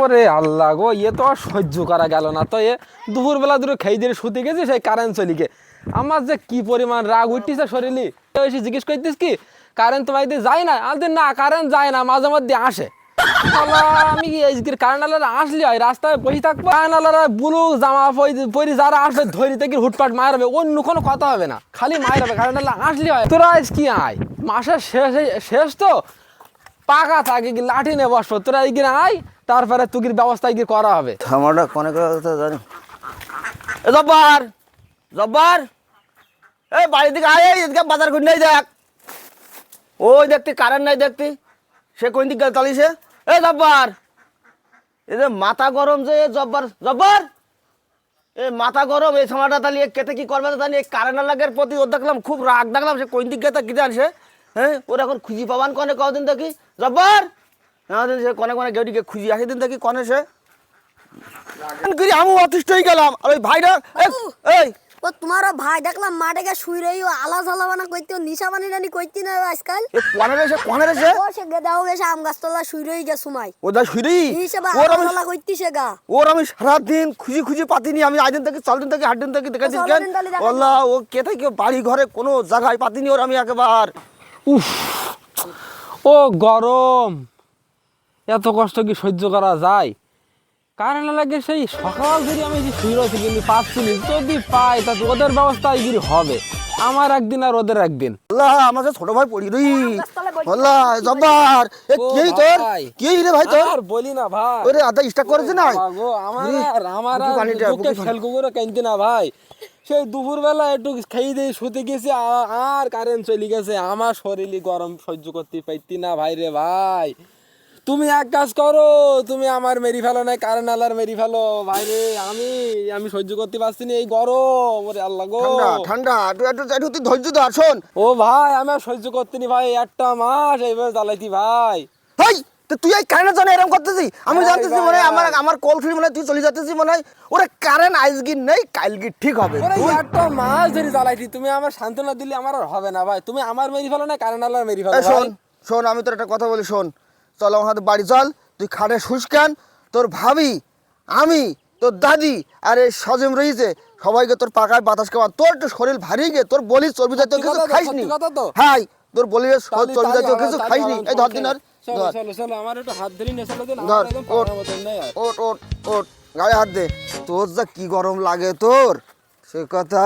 ওরে আল্লাহ গো, ইয়ে তো আর সহ্য করা গেল না। তো এ দুপুরবেলা দুটো খেয়ে দিয়ে শুতে গেছি, সেই কারেন্ট চলে গে। আমার যে কি পরিমাণ রাগ উঠতেছে শরীরে। এসে জিজ্ঞেস করতিস কি কারেন্ট তো বাড়িতে যায় না? আমি না, কারেন্ট যায় না, মাঝে মধ্যে আসে। শালা, আমি কি এই কারেন্ট আলারা আসলে হয় রাস্তায় বসে থাকবো? কারেন্ট আলারা বুলু জামা পরি যারা আসবে ধরি থেকে হুটপাট মারবে, অন্য কোনো কথা হবে না, খালি মারবে। কারেন্ট আলা আসলে হয়। তোরা আজ কি আয়, মাসের শেষ তো পাকা থাকে কি লাঠি নিয়ে বসবো, তোরা এগিয়ে আয়, তারপরে তুকির ব্যবস্থা এগিয়ে করা হবে। আমারটা কোনে করে জানি। এ জব্বার, জব্বার, এই বাড়ি থেকে আয়, এদিকে বাজার করে নেই দেখ। ওই দেখতি কারেন্ট নাই দেখতি, সে কোন দিক গেল তালিছে। এই জব্বার, এই যে মাথা গরম যে জব্বার, জব্বার, এই মাথা গরম এই সময়টা তালিয়ে কেটে কি করবে জানি। এই কারেন্ট লাগের প্রতি ওর দেখলাম খুব রাগ দেখলাম, সে কোন দিক গেছে কি জানছে। হ্যাঁ, ওর এখন খুঁজি পাবান কনে কদিন দেখি। জব্বার, হ্যাঁ সে কনে কনে গেউটিকে খুঁজি আসে দিন দেখি কনে সে। আমি অতিষ্ঠ হয়ে গেলাম। আর ওই ভাইরা এই ও তোমার ভাই দেখলাম মাঠে গিয়ে শুই রই, ও আলা ঝালাবানা করতে, নিশা বানি রানি করতে না আজকাল। কনে রে সে ও সে গেদাও গেছে আম গাছতলা শুই রই গে সুমাই। ও দা শুইরি হিসেবে ওর আলা আমি ঝালা করতেছে গা। ওর আমি সারা দিন খুঁজি খুঁজি পাতিনি। আমি আজ দিন থেকে চাল দিন থেকে 8 দিন থেকে দেখাচ্ছি ও কেন দিন তাহলে দেখাচ্ছি। আল্লাহ, ও কে থেকে বাড়ি ঘরে কোনো জায়গায় পাতিনি ওর আমি একবার। উফ, ও গরম, এত কষ্ট কি সহ্য করা যায়? কারেন্ট লাগে সেই সকাল থেকে আমি যে শুয়ে রয়েছি, কিন্তু পাচ্ছি না। যদি পাই তা তো ওদের ব্যবস্থা এগিয়ে হবে, আমার একদিন আর ওদের একদিন। আল্লাহ, আমার যে ছোট ভাই পড়ি রই। গাছতলায় বসে আল্লাহ জব্বার, এ ও কি তোর ভাই, কি রে ভাই তোর? আর বলি না ভাই। ওরে আদা স্টার্ট করেছে না। বাবা গো, আমার বুকে পানিটা, বুকে পানি। খেলকো করে কেনতি না ভাই। সেই দুপুরবেলা একটু খেয়ে দিয়ে শুতে গেছি, আর কারেন্ট চলে গেছে। আমার শরীরে গরম সহ্য করতে পারতি না ভাই রে ভাই। তুমি এক কাজ করো, তুমি আমার মেরি ফেলো, নাই কারেন্ট আলার মেরি ফেলো ভাই রে। আমি সহ্য করতে পারছি না এই গরম। ওরে আল্লাহ গো, ঠান্ডা ঠান্ডা, একটু একটু একটু তুই ধৈর্য ধর। শোন ও ভাই, আমি আর সহ্য করতে নি ভাই, একটা মাস এইভাবে জ্বালাইতি ভাই। হেই, তো তুই এই কারেন্টের জন্য এরকম করতেছিস? আমি হ্যাঁ জানতেছি ভাই, মনে হয় ভাই। আমার কল ফ্রি মনে হয় তুই চলে যাচ্ছিস মনে হয়। ওরে কারেন্ট আজকে নেই, কালকে ঠিক হবে। ওরে তুই একটা মাস ধরে জ্বালাইতি, তুমি আমার সান্ত্বনা দিলে আমার আর হবে না ভাই। তুমি আমার মেরি ফেলো না, কারেন্ট আলার মেরি ফেলো এই শোন ভাই। শোন, আমি তোর একটা কথা বলি, শোন। চল আমার হাতে বাড়ি চল, তুই খাটে শুস কেন? তোর ভাবি, আমি, তোর দাদি আর এই সজেম রয়েছে, সবাইকে তোর পাকায় বাতাস খাওয়া। তোর একটু শরীর ভারী গে, তোর বলি চর্বি জাতীয় সত্যি কিছু কথা তো, খাইসনি। সত্যি কথা তো। হ্যাঁ, তোর বলি তালি চর্বি তালি জাতীয় হবে, কিছু তালি খাইসনি। হবে, এই ধর দিন আর চলো ধর, চলো চলো, আমার একটু হাত ধরি না, চলো দিন, ধর, আমার একদম ওঠ পাগলার মতন নেই আর। ওঠ ওঠ ওঠ, গায়ে হাত দে। তোর যা কি গরম লাগে তোর, সে কথা।